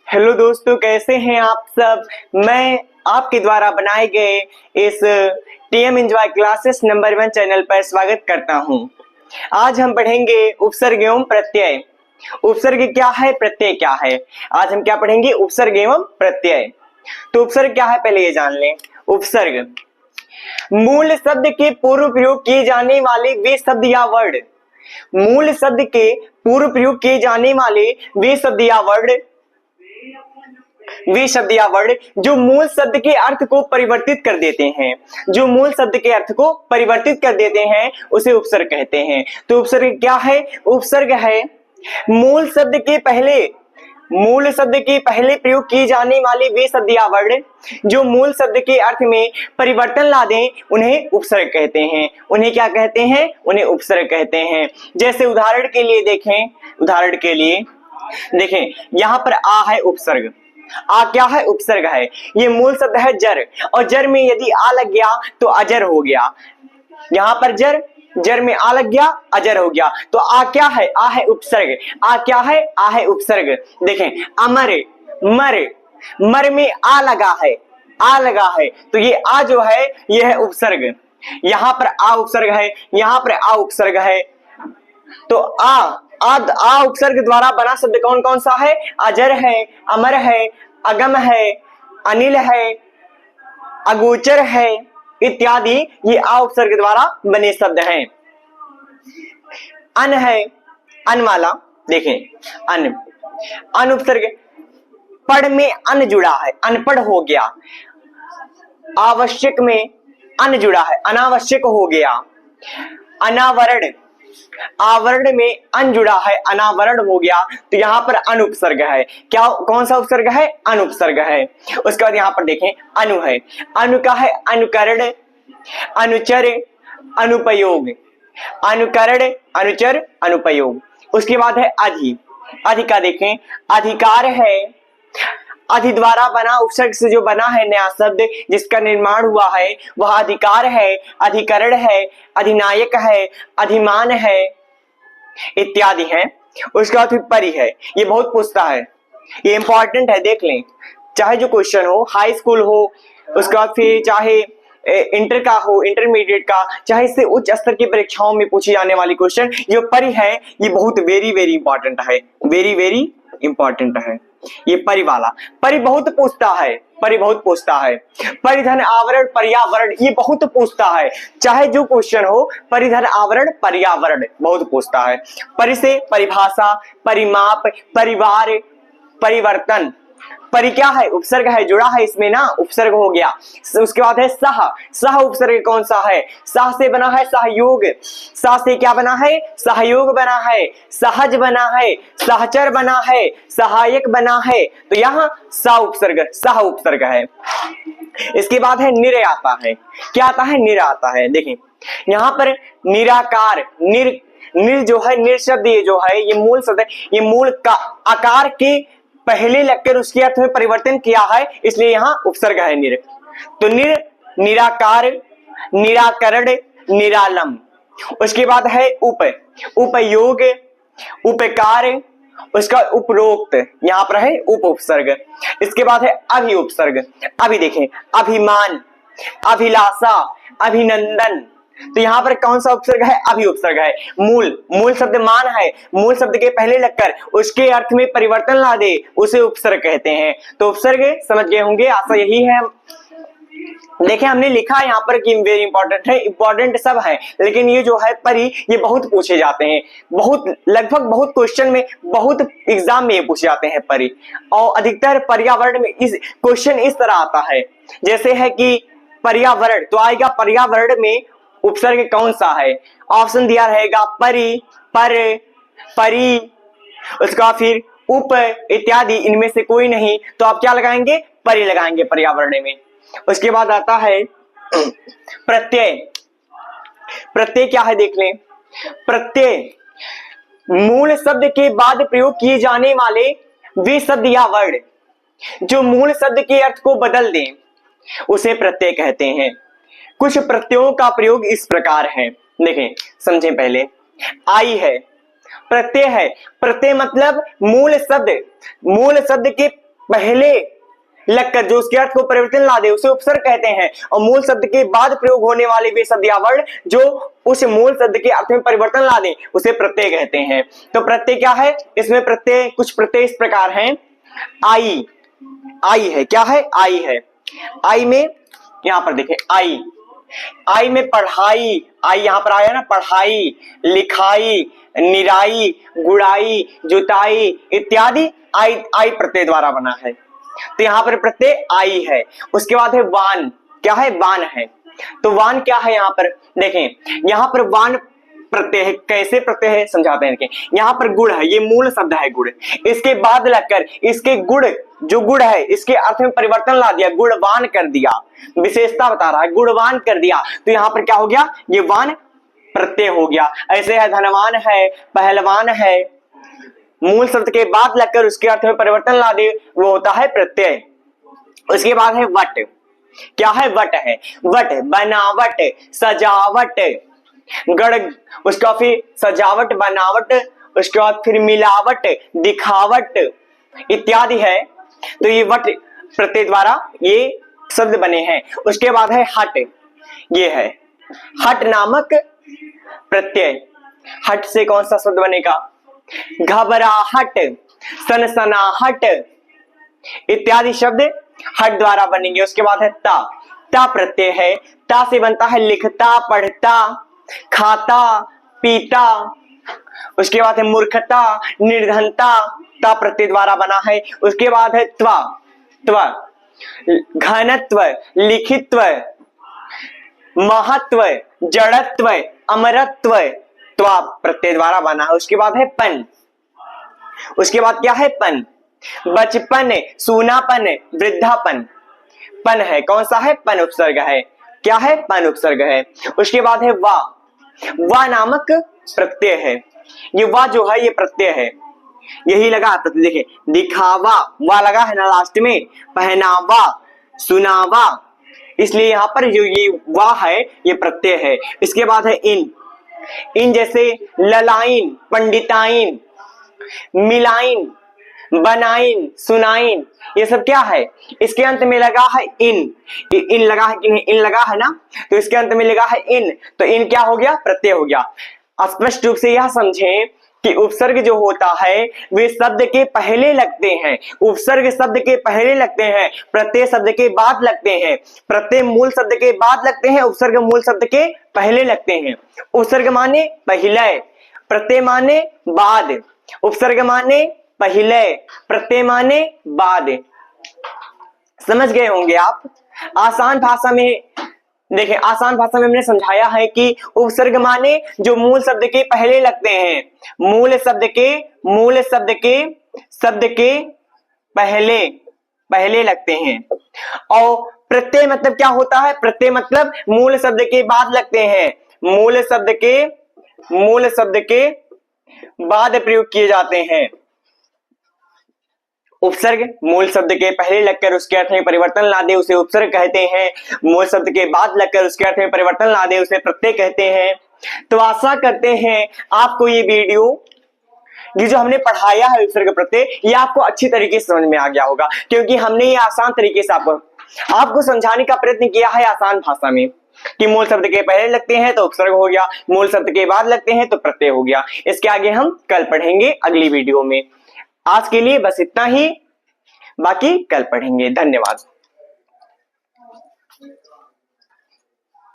Hello दोस्तों, कैसे हैं आप सब। मैं आपके द्वारा बनाए गए इस TM enjoy classes number 1 channel पर स्वागत करता हूं। आज हम पढ़ेंगे उपसर्ग एवं प्रत्यय। उपसर्ग क्या है, प्रत्यय क्या है। आज हम क्या पढ़ेंगे, उपसर्ग एवं प्रत्यय। तो उपसर्ग क्या है पहले ये जान लें। उपसर्ग मूल शब्द के पूर्व प्रयोग किए जाने वाले वे शब्द या वर्ड। मूल शब्द के पूर्व प्रयोग किए जाने वाले वे शब्द या वर्ड जो मूल शब्द के अर्थ को परिवर्तित कर देते हैं। जो मूल शब्द के अर्थ को परिवर्तित कर देते हैं उसे उपसर्ग कहते हैं। तो उपसर्ग क्या है, उपसर्ग है मूल शब्द के पहले प्रयोग किए जाने वाले वे शब्द या वर्ड जो मूल शब्द के अर्थ में परिवर्तन ला दें, उन्हें उपसर्ग कहते हैं। उन्हें क्या कहते हैं, उन्हें उपसर्ग कहते हैं। जैसे उदाहरण के लिए देखें, यहाँ पर आ है उपसर्ग। आ क्या है, उपसर्ग है। ये मूल शब्द है जर, और जर में यदि आ लग गया तो अजर हो गया। यहाँ पर जर में आ लग गया, अजर हो गया। तो आ क्या है, आ है उपसर्ग। आ क्या है, आ है उपसर्ग। देखें अमर, मर में आ लगा है, तो ये आ जो है ये है उपसर्ग। यहाँ पर आ उपसर्ग है, यहाँ पर आ उपसर्ग है। तो आ उपसर्ग द्वारा बना शब्द कौन कौन सा है, अजर है, अमर है, अगम है, अनिल है, अगोचर है इत्यादि। ये आ उपसर्ग द्वारा बने शब्द हैं। अन है, अन वाला देखें अन उपसर्ग। पढ़ में अन जुड़ा है, अनपढ़ हो गया। आवश्यक में अन जुड़ा है, अनावश्यक हो गया। अनावरण, आवरण में अन जुड़ा है, अनावरण हो गया। तो यहाँ पर अनुपसर्ग है। क्या, कौन सा उपसर्ग है, अनुपसर्ग है। उसके बाद यहाँ पर देखें अनु है। अनु का है अनुकरण, अनुचर, अनुपयोग। अनुकरण, अनुचर, अनुपयोग। उसके बाद है अधि का देखें अधिकार है। अधि द्वारा बना उपसर्ग से जो बना है नया शब्द जिसका निर्माण हुआ है वह अधिकार है, अधिकरण है, अधिनायक है, अधिमान है इत्यादि हैं। उसके बाद फिर परि है। ये बहुत पूछता है, ये इंपॉर्टेंट है, देख लें। चाहे जो क्वेश्चन हो, हाई स्कूल हो, उसके बाद फिर चाहे इंटर का हो, इंटरमीडिएट का, चाहे इससे उच्च स्तर की परीक्षाओं में पूछी जाने वाली क्वेश्चन, जो परि है ये बहुत वेरी वेरी इंपॉर्टेंट है, वेरी वेरी इंपॉर्टेंट है। ये परि वाला, परि बहुत पूछता है, परिधन, आवरण, पर्यावरण ये बहुत पूछता है। चाहे जो क्वेश्चन हो, परिधन, आवरण, पर्यावरण बहुत पूछता है। परि से परिभाषा, परिमाप, परिवार, परिवर्तन। परि क्या है, उपसर्ग है, जुड़ा है इसमें ना, उपसर्ग हो गया। उसके बाद है सह उपसर्ग कौन सा है, सह से बना है सहयोग। सह से क्या बना है, सहयोग बना है, सहज बना है, सहचर बना है, सहायक बना है। तो यहाँ सह उपसर्ग है। इसके बाद है निर आता है। क्या आता है, निर आता है। देखिए यहाँ पर निराकार, निर जो है, निर शब्द ये जो है, ये मूल शब्द है। ये मूल का आकार के पहले लगकर उसके अर्थ में परिवर्तन किया है, इसलिए यहाँ उपसर्ग है निर। तो निराकार, निराकरण, निरालम। उसके बाद है उपयोग, उपकार, उसका उपरोक्त, यहाँ पर है उपसर्ग। इसके बाद है अभि उपसर्ग। अभी देखें अभिमान, अभिलाषा, अभिनंदन। तो यहाँ पर कौन सा उपसर्ग है, अभि उपसर्ग है। मूल शब्द मान है, मूल शब्द के पहले लगकर उसके अर्थ में परिवर्तन ला दे उसे उपसर्ग कहते हैं। तो उपसर्ग समझ गए होंगे, आशा यही है। देखें हमने लिखा है यहाँ पर कि वेरी इंपॉर्टेंट है, इंपॉर्टेंट सब है, लेकिन ये जो है परि ये बहुत पूछे जाते हैं, लगभग बहुत क्वेश्चन में, बहुत एग्जाम में ये पूछे जाते हैं परि। और अधिकतर पर्यावरण में इस क्वेश्चन इस तरह आता है, जैसे है कि पर्यावरण, तो आएगा पर्यावरण में उपसर्ग कौन सा है। ऑप्शन दिया रहेगा परि, पर, परि, उसका फिर उप इत्यादि, इनमें से कोई नहीं। तो आप क्या लगाएंगे, परि लगाएंगे पर्यावरण में। उसके बाद आता है प्रत्यय। प्रत्यय क्या है देख लें। प्रत्यय मूल शब्द के बाद प्रयोग किए जाने वाले वे शब्द या वर्ड जो मूल शब्द के अर्थ को बदल दें उसे प्रत्यय कहते हैं। कुछ प्रत्ययों का प्रयोग इस प्रकार है, देखें समझें पहले। आई है, प्रत्यय है। प्रत्यय मतलब मूल शब्द के पहले लगकर जो उसके अर्थ को परिवर्तन ला दे उसे उपसर्ग कहते हैं। और मूल शब्द के बाद प्रयोग होने वाले वे शब्द या वर्ण जो उस मूल शब्द के अर्थ में परिवर्तन ला दे उसे प्रत्यय कहते हैं। तो प्रत्यय क्या है? इसमें प्रत्यय, कुछ प्रत्यय इस प्रकार हैं। आई, आई है, क्या है? आई है। आई में यहां पर देखें, आई, आई में पढ़ाई, आई यहां पर आया ना, पढ़ाई, लिखाई, निराई, गुड़ाई, जुताई इत्यादि आई, आई प्रत्यय द्वारा बना है। तो यहां पर प्रत्यय आई है। उसके बाद है वान, क्या है? वान है। तो वान क्या है? यहां पर देखें, यहां पर वान प्रत्यय है। कैसे प्रत्यय है समझाते हैं। यहां पर गुड़ है, ये मूल शब्द है गुड़, इसके बाद लगकर इसके गुड़, जो गुड़ है इसके अर्थ में परिवर्तन ला दिया, गुणवान कर दिया, विशेषता बता रहा है, गुणवान कर दिया। तो यहां पर क्या हो गया? ये वान प्रत्यय हो गया। ऐसे है धनवान है, पहलवान है, मूल शब्द के बाद लगकर उसके अर्थ में परिवर्तन ला दे वो होता है प्रत्यय। उसके बाद है वट, क्या है? वट है। वट बनावट, सजावट, गढ़, उसका फिर सजावट, बनावट, उसके बाद फिर मिलावट, दिखावट इत्यादि है। तो ये वट प्रत्यय द्वारा ये शब्द बने हैं। उसके बाद है हट, ये है हट नामक प्रत्यय। हट से कौन सा शब्द बनेगा? घबराहट, सनसनाहट इत्यादि शब्द हट द्वारा बनेंगे। उसके बाद है ता, ता प्रत्यय है। ता से बनता है लिखता, पढ़ता, खाता, पीता। उसके बाद है मूर्खता, निर्धनता, ता प्रत्यय द्वारा बना है। उसके बाद है त्वा, त्वा घनत्व, लिखित्व, महत्व, जड़त्व, अमरत्व त्वा प्रत्यय द्वारा बना है। उसके बाद है पन, उसके बाद क्या है? पन, बचपन, सूनापन, वृद्धापन, पन है। कौन सा है? पन उपसर्ग है। क्या है? पन उपसर्ग है। उसके बाद है वा, वा नामक प्रत्यय है। ये वा जो है ये प्रत्यय है, यही लगा। तो देखिए दिखावा, वा लगा है ना लास्ट में, पहनावा, सुनावा, इसलिए यहां पर जो ये वा है ये प्रत्यय है। इसके बाद है इन, इन जैसे ललाइन, पंडिताइन, मिलाइन, बनाइन, सुनाइन, ये सब क्या है? इसके अंत में लगा है इन, इन लगा है कि नहीं? इन लगा है ना, तो इसके अंत में लगा है इन, तो इन क्या हो गया? प्रत्यय हो गया। स्पष्ट रूप से यह समझें कि उपसर्ग जो होता है वे शब्द के पहले लगते हैं, उपसर्ग शब्द के पहले लगते हैं, प्रत्यय शब्द के बाद लगते हैं, प्रत्यय मूल शब्द के बाद लगते हैं, उपसर्ग मूल शब्द के पहले लगते हैं। उपसर्ग माने पहले, प्रत्यय माने बाद, उपसर्ग माने पहले, प्रत्यय माने बाद। समझ गए होंगे आप। आसान भाषा में देखें, आसान भाषा में हमने समझाया है कि उपसर्ग माने जो मूल शब्द के पहले लगते हैं, मूल शब्द के पहले पहले लगते हैं। और प्रत्यय मतलब क्या होता है? प्रत्यय मतलब मूल शब्द के बाद लगते हैं, मूल शब्द के बाद प्रयोग किए जाते हैं। उपसर्ग मूल शब्द के पहले लगकर उसके अर्थ में परिवर्तन ला दे उसे उपसर्ग कहते हैं, मूल शब्द के बाद लगकर उसके अर्थ में परिवर्तन ला दे उसे प्रत्यय कहते हैं। तो आशा करते हैं आपको ये वीडियो, ये जो हमने पढ़ाया है उपसर्ग प्रत्यय, ये आपको अच्छी तरीके से समझ में आ गया होगा, क्योंकि हमने ये आसान तरीके से आपको समझाने का प्रयत्न किया है आसान भाषा में कि मूल शब्द के पहले लगते हैं तो उपसर्ग हो गया, मूल शब्द के बाद लगते हैं तो प्रत्यय हो गया। इसके आगे हम कल पढ़ेंगे अगली वीडियो में। आज के लिए बस इतना ही, बाकी कल पढ़ेंगे। धन्यवाद।